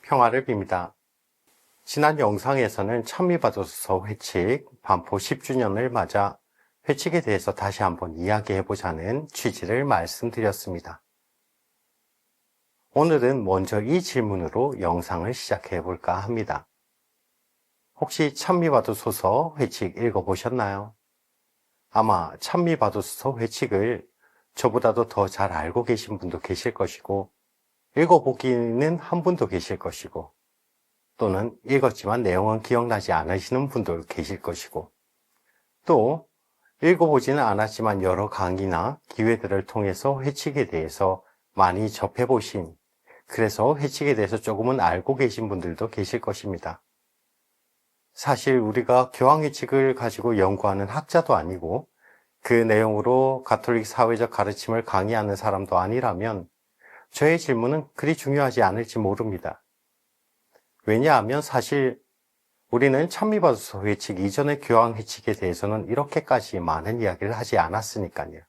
평화를 빕니다. 지난 영상에서는 찬미받으소서 회칙 반포 10주년을 맞아 회칙에 대해서 다시 한번 이야기해보자는 취지를 말씀드렸습니다. 오늘은 먼저 이 질문으로 영상을 시작해볼까 합니다. 혹시 찬미받으소서 회칙 읽어보셨나요? 아마 찬미받으소서 회칙을 저보다도 더 잘 알고 계신 분도 계실 것이고, 읽어보기는 한 분도 계실 것이고, 또는 읽었지만 내용은 기억나지 않으시는 분도 계실 것이고, 또 읽어보지는 않았지만 여러 강의나 기회들을 통해서 회칙에 대해서 많이 접해보신, 그래서 회칙에 대해서 조금은 알고 계신 분들도 계실 것입니다. 사실 우리가 교황회칙을 가지고 연구하는 학자도 아니고 그 내용으로 가톨릭 사회적 가르침을 강의하는 사람도 아니라면 저의 질문은 그리 중요하지 않을지 모릅니다. 왜냐하면 사실 우리는 찬미받으소서 회칙 이전의 교황회칙에 대해서는 이렇게까지 많은 이야기를 하지 않았으니까요.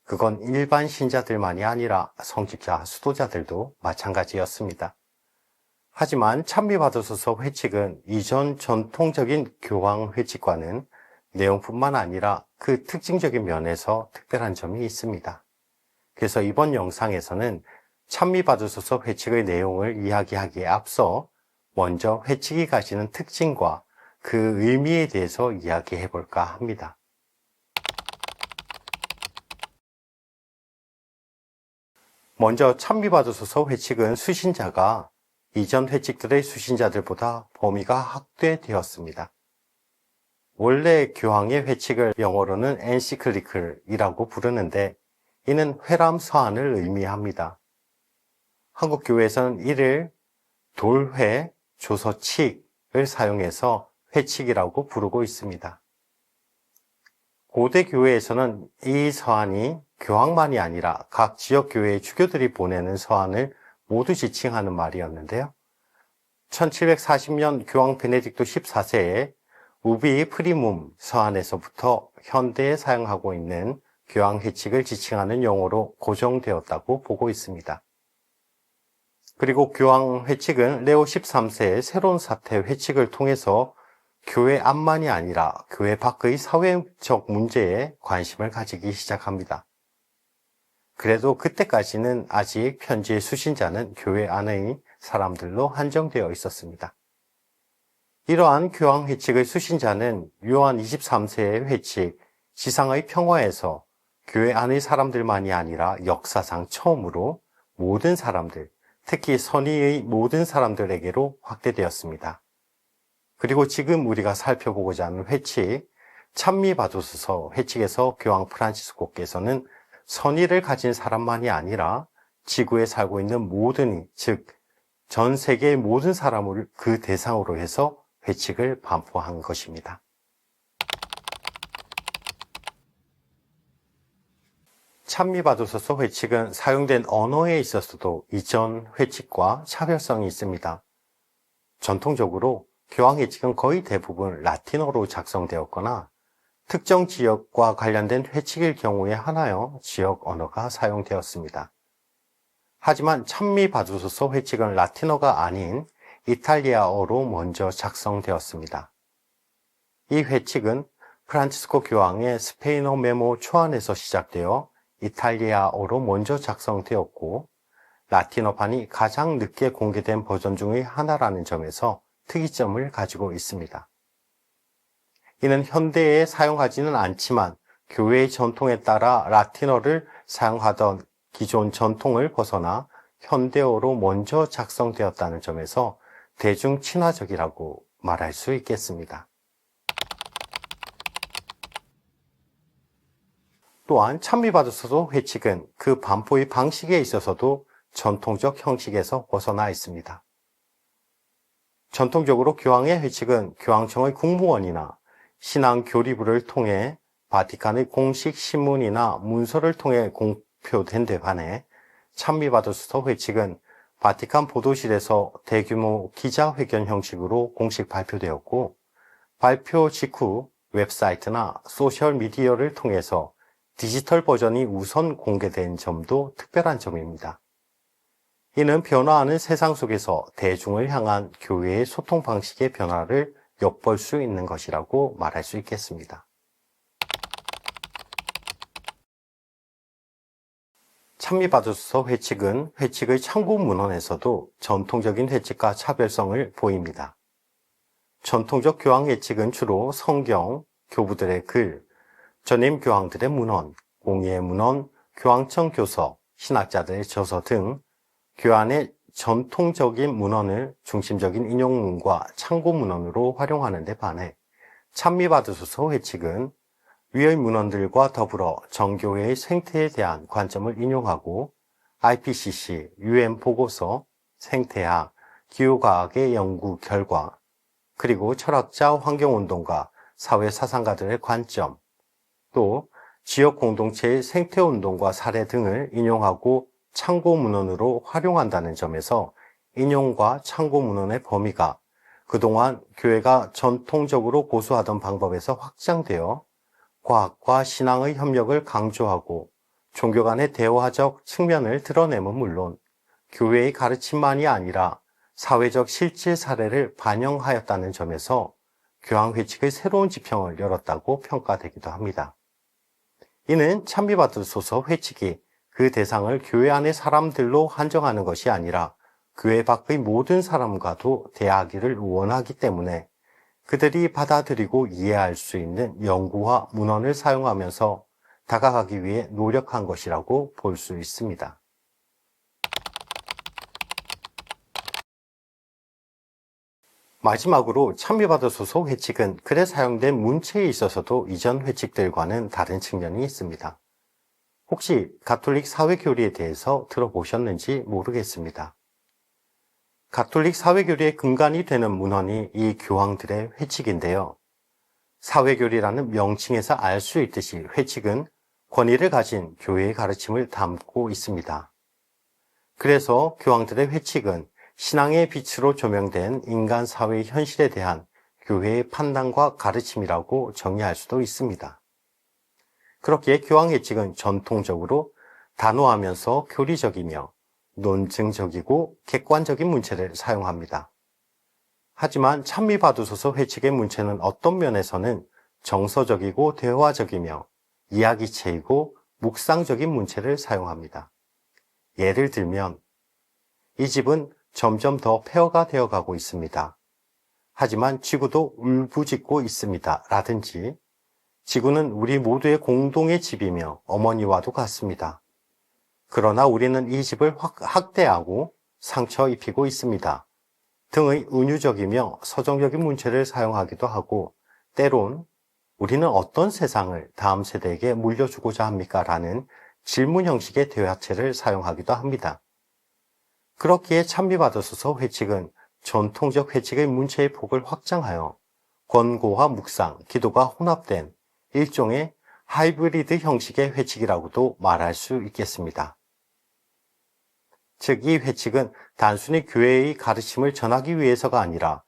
그건 일반 신자들만이 아니라 성직자, 수도자들도 마찬가지였습니다. 하지만 찬미받으소서 회칙은 이전 전통적인 교황회칙과는 내용뿐만 아니라 그 특징적인 면에서 특별한 점이 있습니다. 그래서 이번 영상에서는 찬미받으소서 회칙의 내용을 이야기하기에 앞서 먼저 회칙이 가지는 특징과 그 의미에 대해서 이야기해 볼까 합니다. 먼저 찬미받으소서 회칙은 수신자가 이전 회칙들의 수신자들보다 범위가 확대되었습니다. 원래 교황의 회칙을 영어로는 엔시클리클이라고 부르는데 이는 회람 서한을 의미합니다. 한국 교회에서는 이를 돌회, 조서칙을 사용해서 회칙이라고 부르고 있습니다. 고대 교회에서는 이 서한이 교황만이 아니라 각 지역 교회의 주교들이 보내는 서한을 모두 지칭하는 말이었는데요. 1740년 교황 베네딕토 14세에 우비 프리문 서한에서부터 현대에 사용하고 있는 교황 회칙을 지칭하는 용어로 고정되었다고 보고 있습니다. 그리고 교황 회칙은 레오 13세의 새로운 사태 회칙을 통해서 교회 안만이 아니라 교회 밖의 사회적 문제에 관심을 가지기 시작합니다. 그래도 그때까지는 아직 편지의 수신자는 교회 안의 사람들로 한정되어 있었습니다. 이러한 교황 회칙의 수신자는 요한 23세의 회칙, 지상의 평화에서 교회 안의 사람들만이 아니라 역사상 처음으로 모든 사람들, 특히 선의의 모든 사람들에게로 확대되었습니다. 그리고 지금 우리가 살펴보고자 하는 회칙, 찬미받으소서 회칙에서 교황 프란치스코께서는 선의를 가진 사람만이 아니라 지구에 살고 있는 모든, 즉 전 세계의 모든 사람을 그 대상으로 해서 회칙을 반포한 것입니다. 찬미받으소서 회칙은 사용된 언어에 있어서도 이전 회칙과 차별성이 있습니다. 전통적으로 교황 회칙은 거의 대부분 라틴어로 작성되었거나 특정 지역과 관련된 회칙일 경우에 하나여 지역 언어가 사용되었습니다. 하지만 찬미받으소서 회칙은 라틴어가 아닌 이탈리아어로 먼저 작성되었습니다. 이 회칙은 프란치스코 교황의 스페인어 메모 초안에서 시작되어 이탈리아어로 먼저 작성되었고 라틴어판이 가장 늦게 공개된 버전 중의 하나라는 점에서 특이점을 가지고 있습니다. 이는 현대에 사용하지는 않지만 교회의 전통에 따라 라틴어를 사용하던 기존 전통을 벗어나 현대어로 먼저 작성되었다는 점에서 대중 친화적이라고 말할 수 있겠습니다. 또한 찬미받으소서 회칙은 그 반포의 방식에 있어서도 전통적 형식에서 벗어나 있습니다. 전통적으로 교황의 회칙은 교황청의 국무원이나 신앙 교리부를 통해 바티칸의 공식 신문이나 문서를 통해 공표된 데 반해 찬미바두스서 회칙은 바티칸 보도실에서 대규모 기자회견 형식으로 공식 발표되었고, 발표 직후 웹사이트나 소셜미디어를 통해서 디지털 버전이 우선 공개된 점도 특별한 점입니다. 이는 변화하는 세상 속에서 대중을 향한 교회의 소통 방식의 변화를 엿볼 수 있는 것이라고 말할 수 있겠습니다. 찬미바두스서 회칙은 회칙의 참고 문헌에서도 전통적인 회칙과 차별성을 보입니다. 전통적 교황 회칙은 주로 성경, 교부들의 글, 전임 교황들의 문헌, 공의의 문헌, 교황청 교서, 신학자들의 저서 등 교환의 전통적인 문헌을 중심적인 인용문과 참고 문헌으로 활용하는 데 반해 찬미바두스서 회칙은 위의 문헌들과 더불어 정교회의 생태에 대한 관점을 인용하고 IPCC, UN 보고서, 생태학, 기후과학의 연구 결과, 그리고 철학자, 환경운동가, 사회사상가들의 관점, 또 지역 공동체의 생태운동과 사례 등을 인용하고 참고 문헌으로 활용한다는 점에서 인용과 참고 문헌의 범위가 그동안 교회가 전통적으로 고수하던 방법에서 확장되어 과학과 신앙의 협력을 강조하고 종교 간의 대화적 측면을 드러내면 물론 교회의 가르침만이 아니라 사회적 실제 사례를 반영하였다는 점에서 교황 회칙의 새로운 지평을 열었다고 평가되기도 합니다. 이는 찬미바두소서 회칙이 그 대상을 교회 안의 사람들로 한정하는 것이 아니라 교회 밖의 모든 사람과도 대하기를 원하기 때문에 그들이 받아들이고 이해할 수 있는 연구와 문헌을 사용하면서 다가가기 위해 노력한 것이라고 볼 수 있습니다. 마지막으로 찬미바두소서 회칙은 글에 사용된 문체에 있어서도 이전 회칙들과는 다른 측면이 있습니다. 혹시 가톨릭 사회교리에 대해서 들어보셨는지 모르겠습니다. 가톨릭 사회교리의 근간이 되는 문헌이 이 교황들의 회칙인데요. 사회교리라는 명칭에서 알 수 있듯이 회칙은 권위를 가진 교회의 가르침을 담고 있습니다. 그래서 교황들의 회칙은 신앙의 빛으로 조명된 인간 사회의 현실에 대한 교회의 판단과 가르침이라고 정의할 수도 있습니다. 그렇기에 교황 회칙은 전통적으로 단호하면서 교리적이며 논증적이고 객관적인 문체를 사용합니다. 하지만 찬미바두소서 회칙의 문체는 어떤 면에서는 정서적이고 대화적이며 이야기체이고 묵상적인 문체를 사용합니다. 예를 들면 이 집은 점점 더 폐허가 되어가고 있습니다. 하지만 지구도 울부짖고 있습니다. 라든지 지구는 우리 모두의 공동의 집이며 어머니와도 같습니다. 그러나 우리는 이 집을 학대하고 상처 입히고 있습니다. 등의 은유적이며 서정적인 문체를 사용하기도 하고 때론 우리는 어떤 세상을 다음 세대에게 물려주고자 합니까? 라는 질문 형식의 대화체를 사용하기도 합니다. 그렇기에 찬미바두소서 회칙은 전통적 회칙의 문체의 폭을 확장하여 권고와 묵상, 기도가 혼합된 일종의 하이브리드 형식의 회칙이라고도 말할 수 있겠습니다. 즉, 이 회칙은 단순히 교회의 가르침을 전하기 위해서가 아니라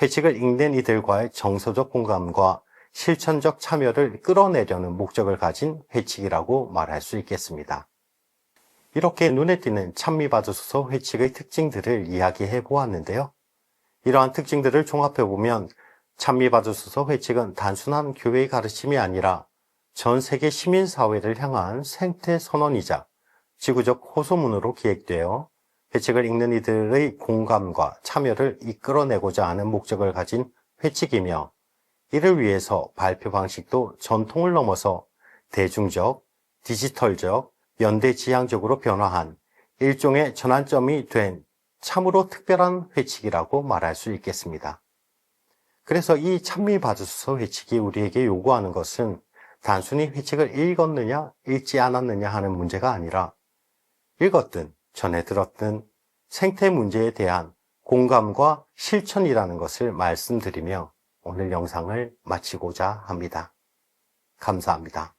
회칙을 읽는 이들과의 정서적 공감과 실천적 참여를 끌어내려는 목적을 가진 회칙이라고 말할 수 있겠습니다. 이렇게 눈에 띄는 찬미바두소서 회칙의 특징들을 이야기해 보았는데요. 이러한 특징들을 종합해보면 찬미바두소서 회칙은 단순한 교회의 가르침이 아니라 전 세계 시민사회를 향한 생태 선언이자 지구적 호소문으로 기획되어 회칙을 읽는 이들의 공감과 참여를 이끌어내고자 하는 목적을 가진 회칙이며 이를 위해서 발표 방식도 전통을 넘어서 대중적, 디지털적, 연대지향적으로 변화한 일종의 전환점이 된 참으로 특별한 회칙이라고 말할 수 있겠습니다. 그래서 이 찬미바두소서 회칙이 우리에게 요구하는 것은 단순히 회칙을 읽었느냐 읽지 않았느냐 하는 문제가 아니라 읽었든 전해 들었든 생태 문제에 대한 공감과 실천이라는 것을 말씀드리며 오늘 영상을 마치고자 합니다. 감사합니다.